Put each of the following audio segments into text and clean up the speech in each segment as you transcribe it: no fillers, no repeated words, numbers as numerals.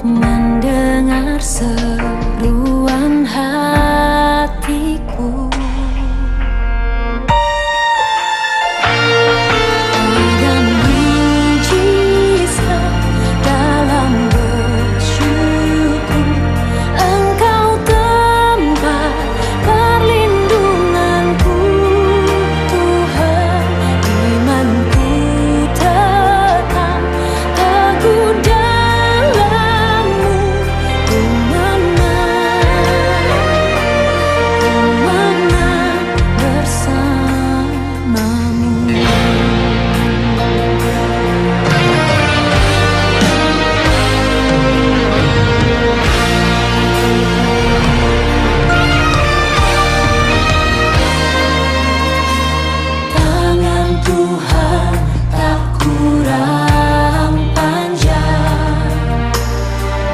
mendengar seruan hatiku. Ada mujizat dalam bersyukur, Engkau tempat perlindunganku. Tuhan, imanku tetap teguh dalam-Mu. Ku menang bersama-Mu. Tangan Tuhan tak kurang panjang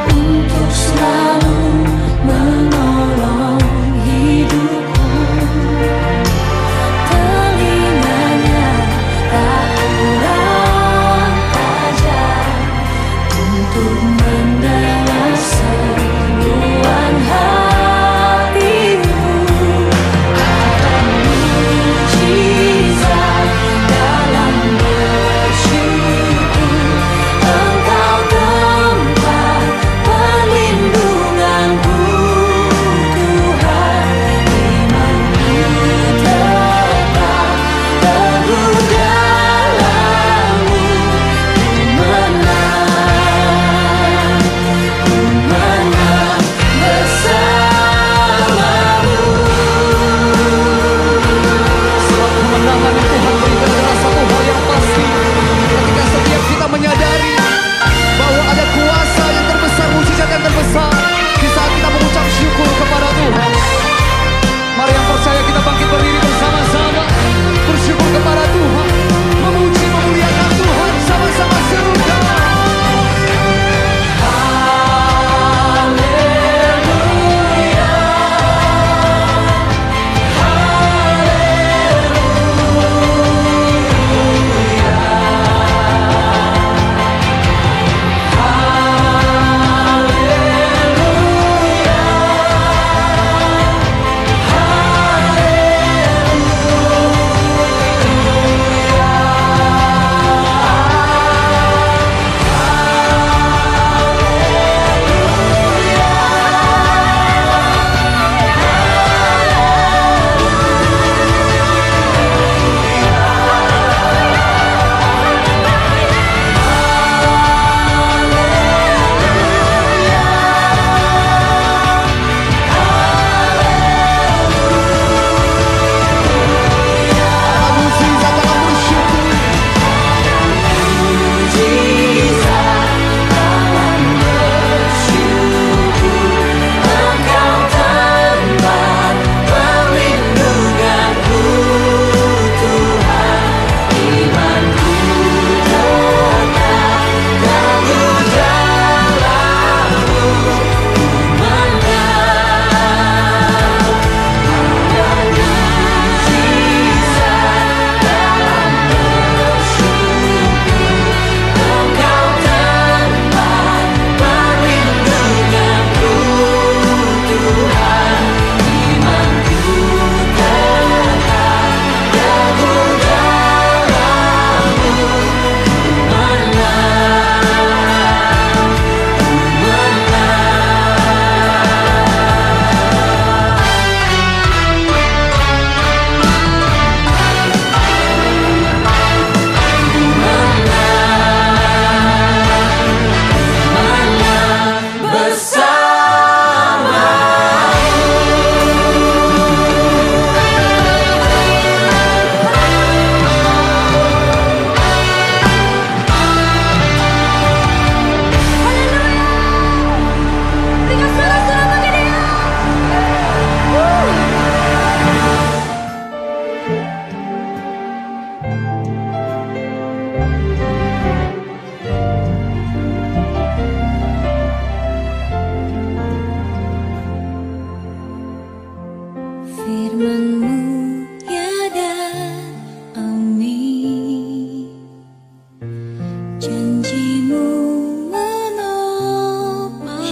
untuk selalu menolong hidupku. Telinganya tak kurang tajam untuk mendengar seruan hatimu. Mujizat dalam bersyukur, Engkau tempat perlindunganku.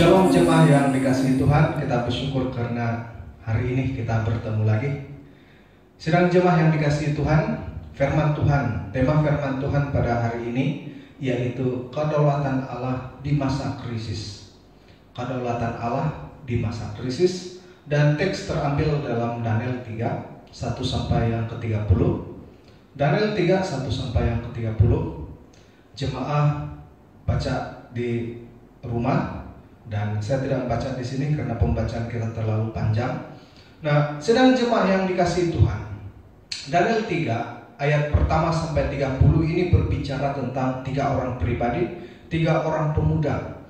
Shalom jemaah yang dikasihi Tuhan, kita bersyukur karena hari ini kita bertemu lagi. Sedang jemaah yang dikasihi Tuhan, firman Tuhan, tema firman Tuhan pada hari ini yaitu kedaulatan Allah di masa krisis. Kedaulatan Allah di masa krisis, dan teks terambil dalam Daniel 3, 1 sampai yang ke-30. Daniel 3, 1 sampai yang ke-30. Jemaah baca di rumah. Dan saya tidak membaca di sini karena pembacaan kita terlalu panjang. Nah, sedang jemaah yang dikasihi Tuhan, Daniel 3 ayat pertama sampai 30 ini berbicara tentang 3 orang pribadi, 3 orang pemuda,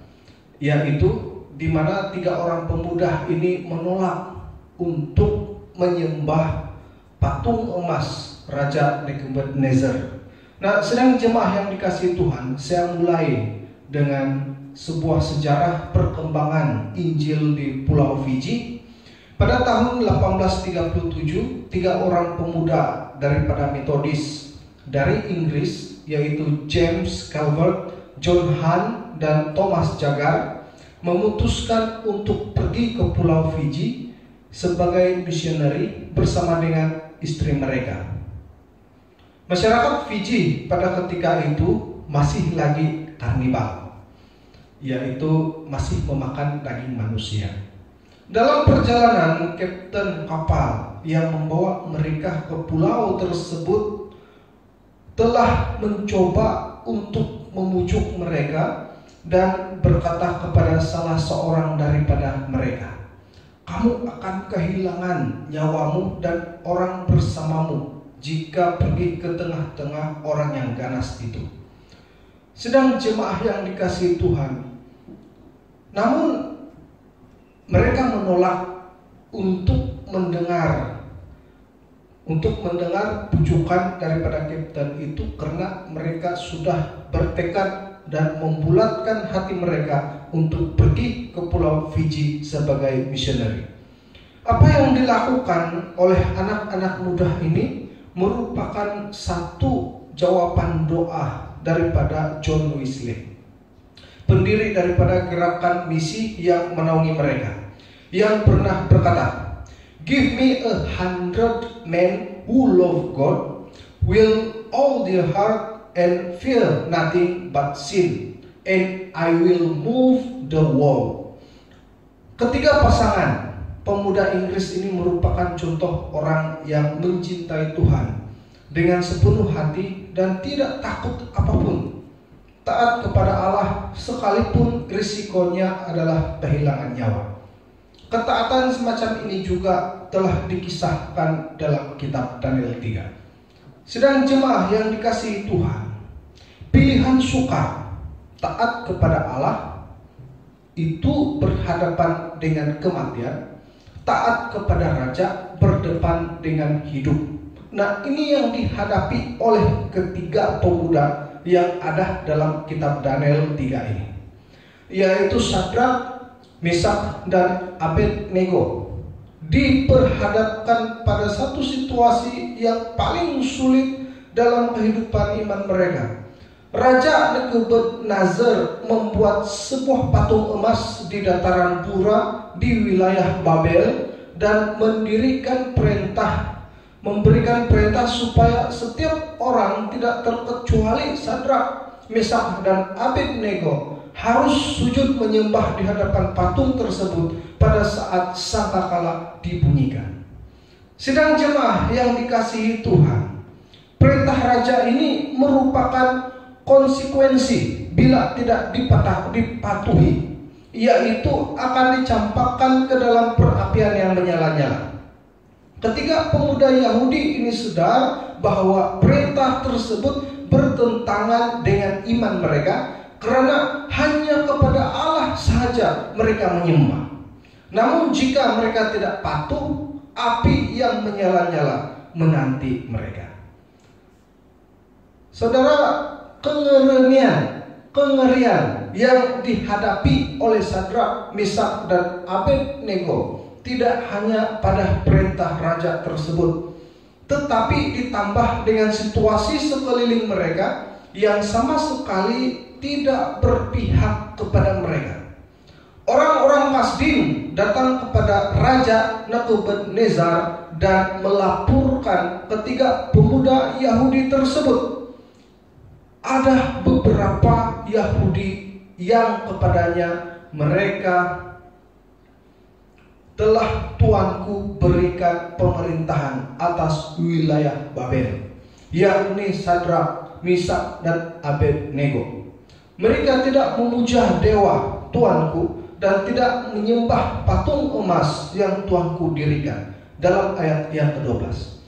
yaitu di mana 3 orang pemuda ini menolak untuk menyembah patung emas Raja Nebukadnezar. Nah, sedang jemaah yang dikasihi Tuhan, saya mulai dengan sebuah sejarah perkembangan Injil di Pulau Fiji. Pada tahun 1837, 3 orang pemuda daripada Metodis dari Inggris, yaitu James Calvert, John Hunt, dan Thomas Jagar, memutuskan untuk pergi ke Pulau Fiji sebagai misioneri bersama dengan istri mereka. Masyarakat Fiji pada ketika itu masih lagi karnibal, yaitu masih memakan daging manusia. Dalam perjalanan, kapten kapal yang membawa mereka ke pulau tersebut telah mencoba untuk membujuk mereka dan berkata kepada salah seorang daripada mereka, "Kamu akan kehilangan nyawamu dan orang bersamamu jika pergi ke tengah-tengah orang yang ganas itu." Sedang jemaah yang dikasihi Tuhan, namun mereka menolak untuk mendengar bujukan daripada kapten itu karena mereka sudah bertekad dan membulatkan hati mereka untuk pergi ke Pulau Fiji sebagai misioneri. Apa yang dilakukan oleh anak-anak muda ini merupakan satu jawaban doa daripada John Wesley, pendiri daripada gerakan misi yang menaungi mereka, yang pernah berkata, "Give me 100 men who love God, will all their heart and fear nothing but sin, and I will move the world." Ketiga pasangan pemuda Inggris ini merupakan contoh orang yang mencintai Tuhan dengan sepenuh hati dan tidak takut apapun, taat kepada Allah sekalipun risikonya adalah kehilangan nyawa. Ketaatan semacam ini juga telah dikisahkan dalam kitab Daniel 3. Sedang jemaah yang dikasihi Tuhan, pilihan sukar taat kepada Allah itu berhadapan dengan kematian, taat kepada raja berdepan dengan hidup. Nah, ini yang dihadapi oleh ketiga pemuda yang ada dalam kitab Daniel 3 ini, yaitu Sadrak, Mesak, dan Abednego, diperhadapkan pada satu situasi yang paling sulit dalam kehidupan iman mereka. Raja Nebukadnezar membuat sebuah patung emas di dataran Bura di wilayah Babel dan memberikan perintah supaya setiap orang tidak terkecuali Sadrak, Mesak, dan Abednego harus sujud menyembah di hadapan patung tersebut pada saat sangkakala dibunyikan. Sedang jemaah yang dikasihi Tuhan, perintah raja ini merupakan konsekuensi bila tidak dipatuhi, yaitu akan dicampakkan ke dalam perapian yang menyala-nyala. Ketiga pemuda Yahudi ini sadar bahwa perintah tersebut bertentangan dengan iman mereka, karena hanya kepada Allah saja mereka menyembah. Namun jika mereka tidak patuh, api yang menyala-nyala menanti mereka. Saudara, kengerian yang dihadapi oleh Sadrak, Mesak, dan Abednego tidak hanya pada perintah raja tersebut, tetapi ditambah dengan situasi sekeliling mereka yang sama sekali tidak berpihak kepada mereka. Orang Pasdim datang kepada Raja Nebukadnezar dan melaporkan ketiga pemuda Yahudi tersebut. Ada beberapa Yahudi yang kepadanya mereka telah Tuanku berikan pemerintahan atas wilayah Babel, yakni Sadrak, Misak, dan Abednego. Mereka tidak memuja dewa Tuanku dan tidak menyembah patung emas yang Tuanku dirikan. Dalam ayat yang ke-12.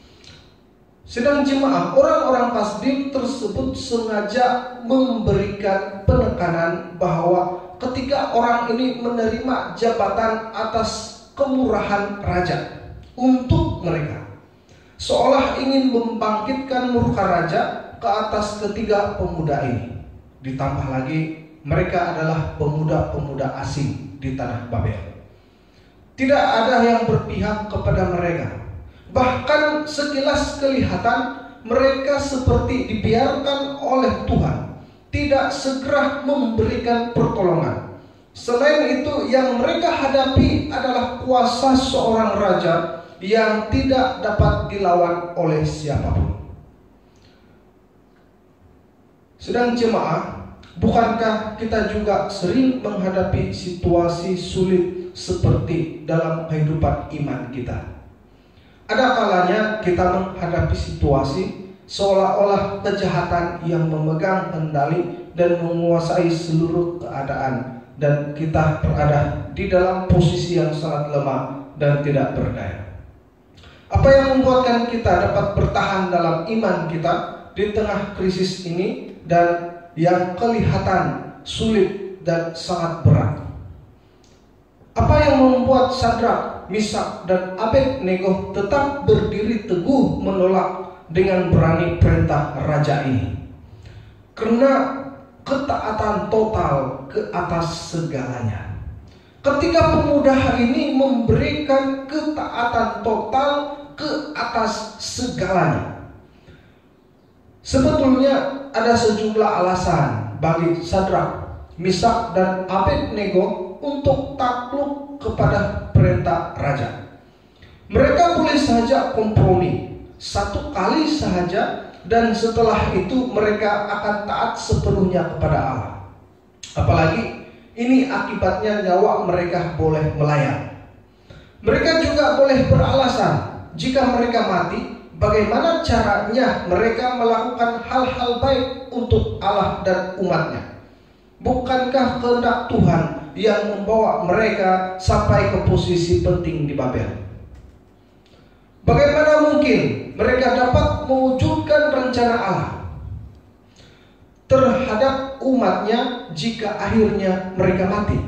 Sedang jemaah orang-orang Pasdim tersebut sengaja memberikan penekanan bahwa ketika orang ini menerima jabatan atas kemurahan raja untuk mereka, seolah ingin membangkitkan murka raja ke atas ketiga pemuda ini. Ditambah lagi mereka adalah pemuda-pemuda asing di tanah Babel. Tidak ada yang berpihak kepada mereka. Bahkan sekilas kelihatan mereka seperti dibiarkan oleh Tuhan, tidak segera memberikan pertolongan. Selain itu, yang mereka hadapi adalah kuasa seorang raja yang tidak dapat dilawan oleh siapapun. Sedang jemaah, bukankah kita juga sering menghadapi situasi sulit seperti dalam kehidupan iman kita? Ada kalanya kita menghadapi situasi seolah-olah kejahatan yang memegang kendali dan menguasai seluruh keadaan, dan kita berada di dalam posisi yang sangat lemah dan tidak berdaya. Apa yang membuatkan kita dapat bertahan dalam iman kita di tengah krisis ini dan yang kelihatan sulit dan sangat berat? Apa yang membuat Sadrak, Misak, dan Abednego tetap berdiri teguh menolak dengan berani perintah raja ini? Karena ketaatan total ke atas segalanya. Ketika pemuda ini memberikan ketaatan total ke atas segalanya, sebetulnya ada sejumlah alasan bagi Sadrak, Misak, dan Abednego untuk takluk kepada perintah raja. Mereka boleh saja kompromi satu kali saja, dan setelah itu mereka akan taat sepenuhnya kepada Allah. Apalagi ini akibatnya nyawa mereka boleh melayang. Mereka juga boleh beralasan, jika mereka mati, bagaimana caranya mereka melakukan hal-hal baik untuk Allah dan umatnya? Bukankah kehendak Tuhan yang membawa mereka sampai ke posisi penting di Babel? Bagaimana mungkin mereka dapat mewujudkan rencana Allah terhadap umatnya jika akhirnya mereka mati?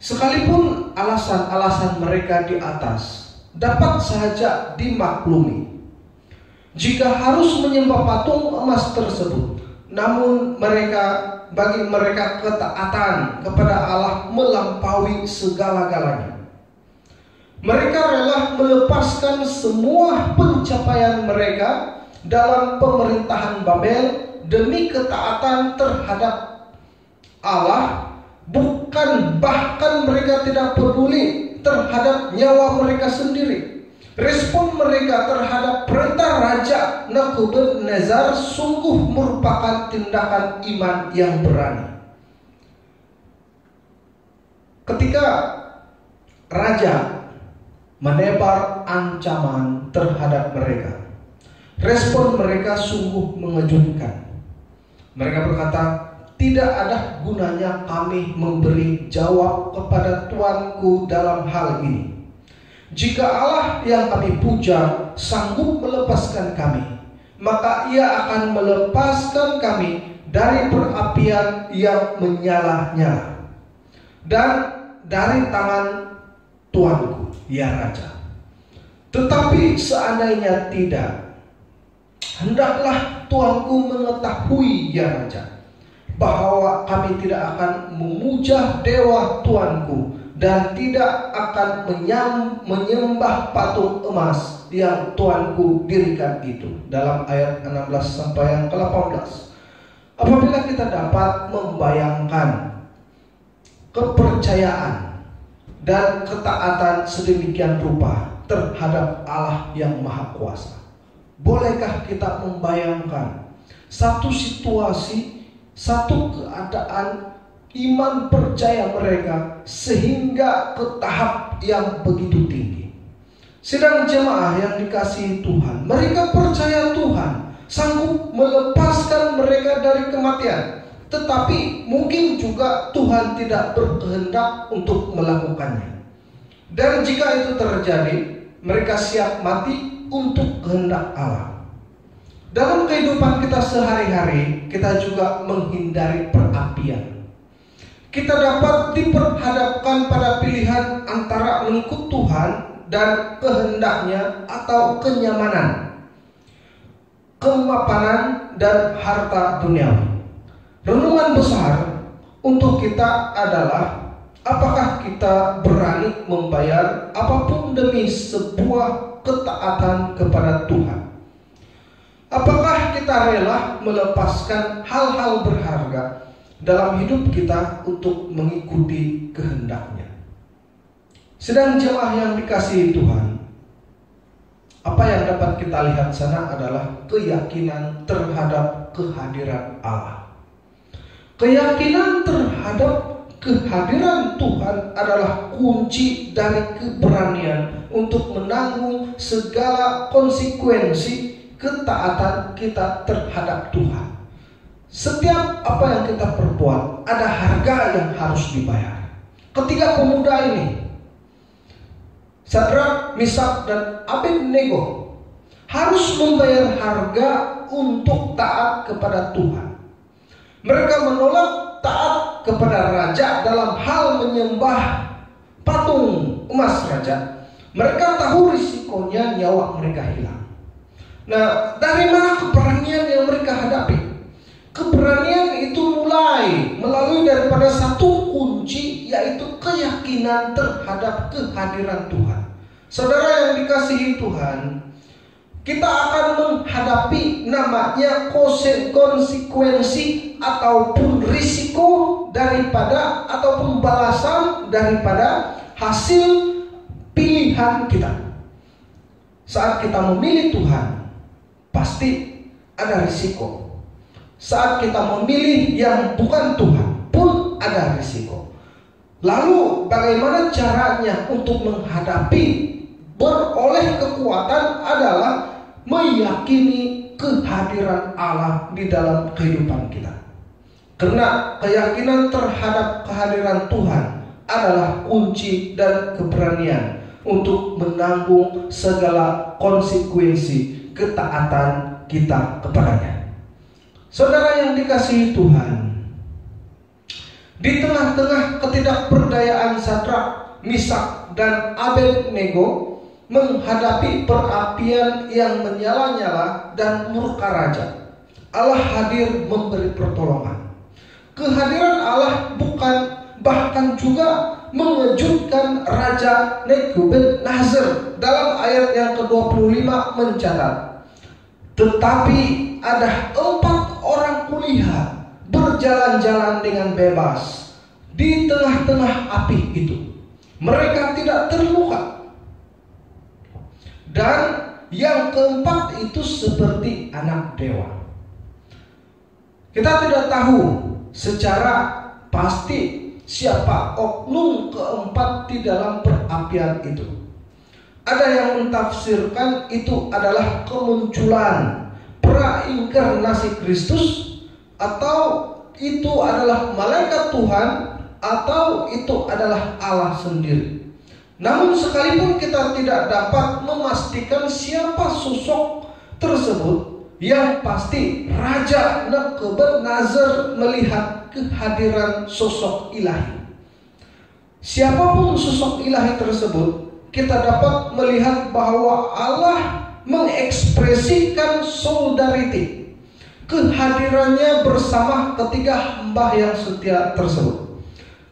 Sekalipun alasan-alasan mereka di atas dapat saja dimaklumi, jika harus menyembah patung emas tersebut, namun bagi mereka ketaatan kepada Allah melampaui segala-galanya. Mereka rela melepaskan semua pencapaian mereka dalam pemerintahan Babel demi ketaatan terhadap Allah. Bahkan mereka tidak peduli terhadap nyawa mereka sendiri. Respon mereka terhadap perintah Raja Nebukadnezar sungguh merupakan tindakan iman yang berani. Ketika Raja menebar ancaman terhadap mereka, respon mereka sungguh mengejutkan. Mereka berkata, tidak ada gunanya kami memberi jawab kepada Tuanku dalam hal ini. Jika Allah yang kami puja sanggup melepaskan kami, maka Ia akan melepaskan kami dari perapian yang menyala-nyala dan dari tangan Tuanku, ya Raja. Tetapi seandainya tidak, hendaklah Tuanku mengetahui, ya Raja, bahwa kami tidak akan memuja dewa Tuanku dan tidak akan menyembah patung emas yang Tuanku dirikan itu. Dalam ayat 16 sampai yang ke-18. Apabila kita dapat membayangkan kepercayaan dan ketaatan sedemikian rupa terhadap Allah yang Maha Kuasa. Bolehkah kita membayangkan satu situasi, satu keadaan iman percaya mereka sehingga ke tahap yang begitu tinggi? Sedang jemaah yang dikasihi Tuhan, mereka percaya Tuhan sanggup melepaskan mereka dari kematian, tetapi mungkin juga Tuhan tidak berkehendak untuk melakukannya. Dan jika itu terjadi, mereka siap mati untuk kehendak Allah. Dalam kehidupan kita sehari-hari, kita juga menghindari perapian. Kita dapat diperhadapkan pada pilihan antara mengikut Tuhan dan kehendaknya atau kenyamanan, kemapanan dan harta duniawi. Renungan besar untuk kita adalah, apakah kita berani membayar apapun demi sebuah ketaatan kepada Tuhan? Apakah kita rela melepaskan hal-hal berharga dalam hidup kita untuk mengikuti kehendaknya? Sedang jemaah yang dikasihi Tuhan, apa yang dapat kita lihat sana adalah keyakinan terhadap kehadiran Allah. Keyakinan terhadap kehadiran Tuhan adalah kunci dari keberanian untuk menanggung segala konsekuensi ketaatan kita terhadap Tuhan. Setiap apa yang kita perbuat ada harga yang harus dibayar. Ketiga pemuda ini, Sadrak, Mishak, dan Abednego, harus membayar harga untuk taat kepada Tuhan. Mereka menolak taat kepada raja dalam hal menyembah patung emas raja. Mereka tahu risikonya nyawa mereka hilang. Nah, dari mana keberanian yang mereka hadapi? Keberanian itu mulai melalui daripada satu kunci, yaitu keyakinan terhadap kehadiran Tuhan. Saudara yang dikasihi Tuhan, kita akan menghadapi namanya konsekuensi ataupun risiko daripada ataupun balasan daripada hasil pilihan kita. Saat kita memilih Tuhan, pasti ada risiko. Saat kita memilih yang bukan Tuhan pun ada risiko. Lalu bagaimana caranya untuk menghadapi? Beroleh kekuatan adalah meyakini kehadiran Allah di dalam kehidupan kita. Karena keyakinan terhadap kehadiran Tuhan adalah kunci dan keberanian untuk menanggung segala konsekuensi ketaatan kita kepadanya. Saudara yang dikasihi Tuhan, di tengah-tengah ketidakberdayaan Sadrak, Mishak, dan Abednego menghadapi perapian yang menyala-nyala dan murka raja, Allah hadir memberi pertolongan. Kehadiran Allah bahkan juga mengejutkan Raja Nebukadnezar. Dalam ayat yang ke-25 mencatat, tetapi ada 4 orang kulihat berjalan-jalan dengan bebas di tengah-tengah api itu. Mereka tidak terluka. Dan yang keempat itu seperti anak dewa. Kita tidak tahu secara pasti siapa oknum keempat di dalam perapian itu. Ada yang mentafsirkan itu adalah kemunculan prainkarnasi Kristus, atau itu adalah malaikat Tuhan, atau itu adalah Allah sendiri. Namun sekalipun kita tidak dapat memastikan siapa sosok tersebut, yang pasti Raja Nebukadnezar melihat kehadiran sosok ilahi. Siapapun sosok ilahi tersebut, kita dapat melihat bahwa Allah mengekspresikan solidarity, kehadirannya bersama ketiga hamba yang setia tersebut.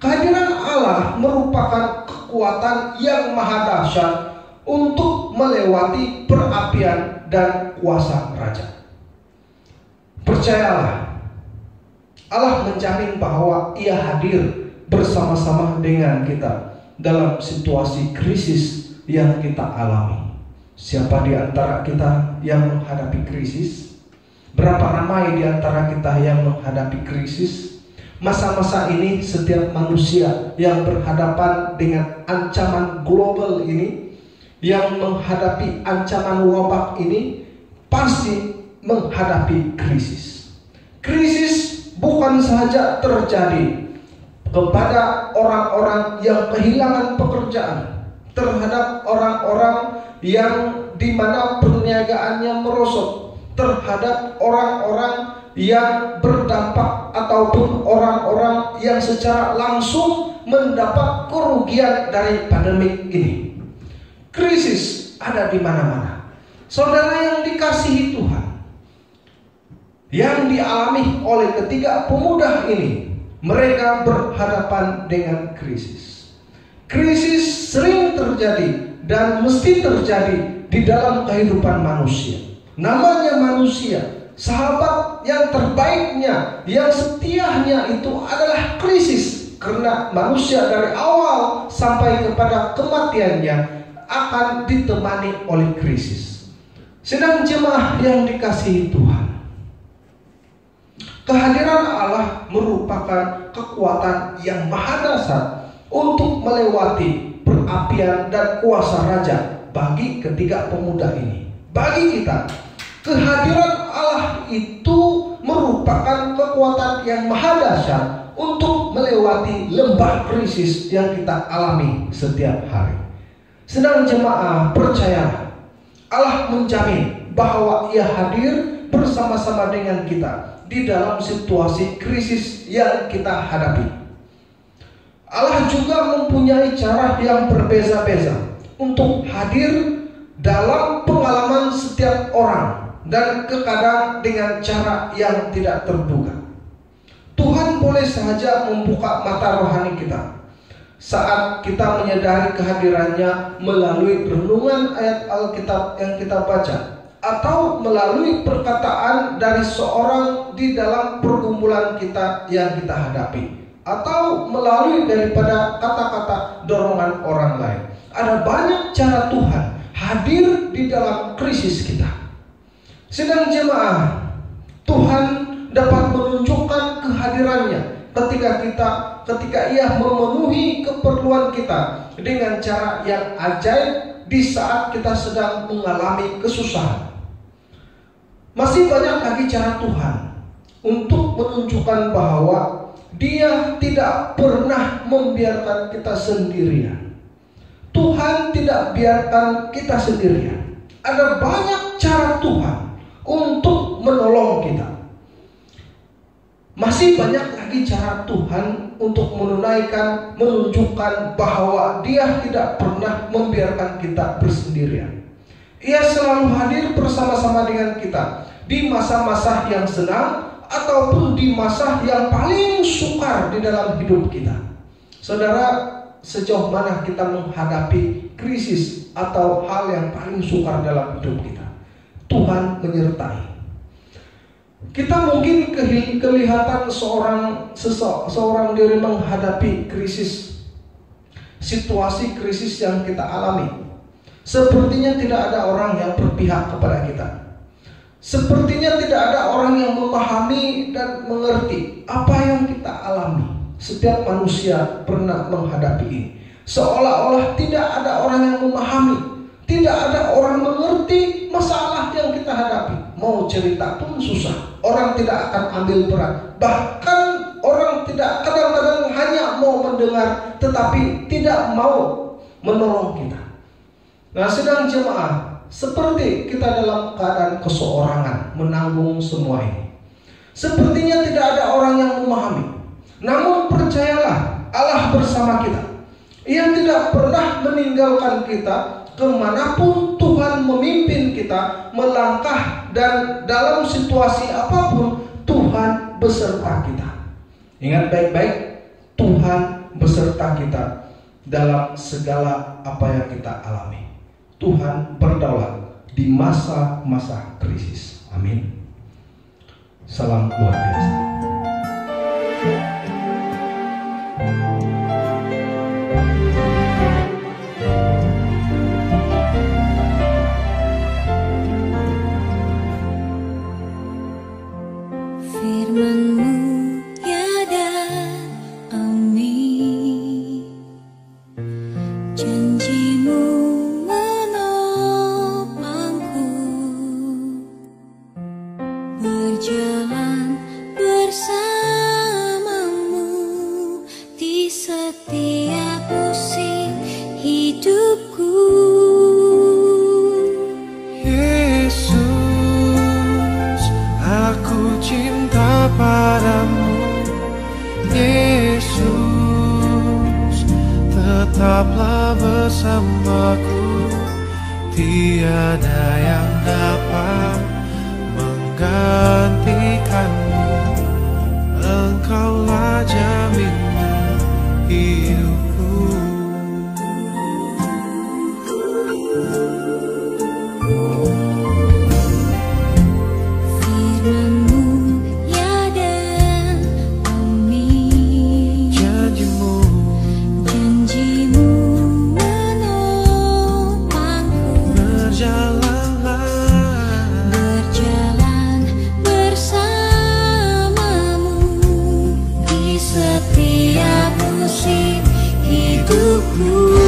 Kehadiran Allah merupakan kekuatan yang maha dahsyat untuk melewati perapian dan kuasa raja. Percayalah, Allah menjamin bahwa Ia hadir bersama-sama dengan kita dalam situasi krisis yang kita alami. Siapa di antara kita yang menghadapi krisis? Berapa ramai di antara kita yang menghadapi krisis? Masa-masa ini setiap manusia yang berhadapan dengan ancaman global ini, yang menghadapi ancaman wabah ini, pasti menghadapi krisis. Krisis bukan saja terjadi kepada orang-orang yang kehilangan pekerjaan, terhadap orang-orang yang dimana perniagaannya merosot, terhadap orang-orang yang berdampak ataupun orang-orang yang secara langsung mendapat kerugian dari pandemi ini. Krisis ada di mana-mana. Saudara yang dikasihi Tuhan, yang dialami oleh ketiga pemuda ini, mereka berhadapan dengan krisis. Krisis sering terjadi dan mesti terjadi di dalam kehidupan manusia. Namanya manusia, sahabat yang terbaiknya, yang setianya itu adalah krisis. Karena manusia dari awal sampai kepada kematiannya akan ditemani oleh krisis. Sedang jemaah yang dikasihi Tuhan, kehadiran Allah merupakan kekuatan yang maha dasar untuk melewati perapian dan kuasa raja bagi ketiga pemuda ini. Bagi kita, kehadiran Allah itu merupakan kekuatan yang maha dasar untuk melewati lembah krisis yang kita alami setiap hari. Sedang jemaah, percayalah, Allah menjamin bahwa Ia hadir bersama-sama dengan kita di dalam situasi krisis yang kita hadapi. Allah juga mempunyai cara yang berbeza-beza untuk hadir dalam pengalaman setiap orang, dan terkadang dengan cara yang tidak terduga. Tuhan boleh saja membuka mata rohani kita saat kita menyadari kehadirannya melalui renungan ayat Alkitab yang kita baca, atau melalui perkataan dari seorang di dalam pergumulan kita yang kita hadapi, atau melalui daripada kata-kata dorongan orang lain. Ada banyak cara Tuhan hadir di dalam krisis kita. Sedang jemaah, Tuhan dapat menunjukkan kehadirannya ketika Ia memenuhi keperluan kita dengan cara yang ajaib di saat kita sedang mengalami kesusahan. Masih banyak lagi cara Tuhan untuk menunjukkan bahwa Dia tidak pernah membiarkan kita sendirian. Tuhan tidak biarkan kita sendirian. Ada banyak cara Tuhan untuk menolong kita. Masih banyak lagi cara Tuhan untuk menunjukkan bahwa Dia tidak pernah membiarkan kita bersendirian. Ia selalu hadir bersama-sama dengan kita di masa-masa yang senang ataupun di masa yang paling sukar di dalam hidup kita. Saudara, sejauh mana kita menghadapi krisis atau hal yang paling sukar dalam hidup kita, Tuhan menyertai. Kita mungkin kelihatan seorang diri menghadapi krisis, situasi krisis yang kita alami. Sepertinya tidak ada orang yang berpihak kepada kita. Sepertinya tidak ada orang yang memahami dan mengerti apa yang kita alami. Setiap manusia pernah menghadapi ini. Seolah-olah tidak ada orang yang memahami, tidak ada orang mengerti masalah yang kita hadapi. Mau cerita pun susah. Orang tidak akan ambil peran. Bahkan orang tidak, kadang-kadang hanya mau mendengar tetapi tidak mau menolong kita. Nah, sedang jemaah, seperti kita dalam keadaan keseorangan menanggung semua ini. Sepertinya tidak ada orang yang memahami. Namun percayalah, Allah bersama kita. Ia tidak pernah meninggalkan kita kemanapun Tuhan memimpin kita melangkah, dan dalam situasi apapun Tuhan beserta kita. Ingat baik-baik, Tuhan beserta kita dalam segala apa yang kita alami. Tuhan berdaulat di masa-masa krisis. Amin. Salam luar biasa. Janjimu menopangku, berjalan bersamamu di setiap musim hidupku. Yesus, aku cinta padamu. Yesus, tetaplah bersamaku. Tiada yang dapat menggantikanmu. Engkaulah jaminan hidupku. Firman-Mu ya dan amin. Janjimu menopangku, berjalan bersamamu di setiap musim hidupku.